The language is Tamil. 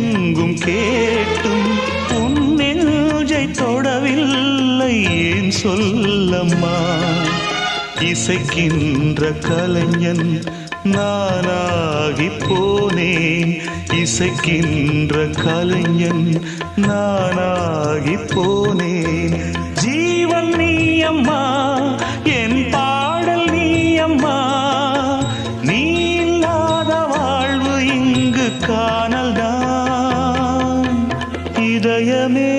எங்கும் கேட்டும் உன் நெஞ்சை தொடவில்லை ஏன் சொல்லம்மா இசைக்கின்ற கலைஞன் நானாகி போனேன் இசைக்கின்ற கலைஞன் நானாகி போனேன் ஜீவன் நீ அம்மா என் பாடல் நீ அம்மா நீ இல்லாத வாழ்வு இங்கு காணல்தான் இதயமே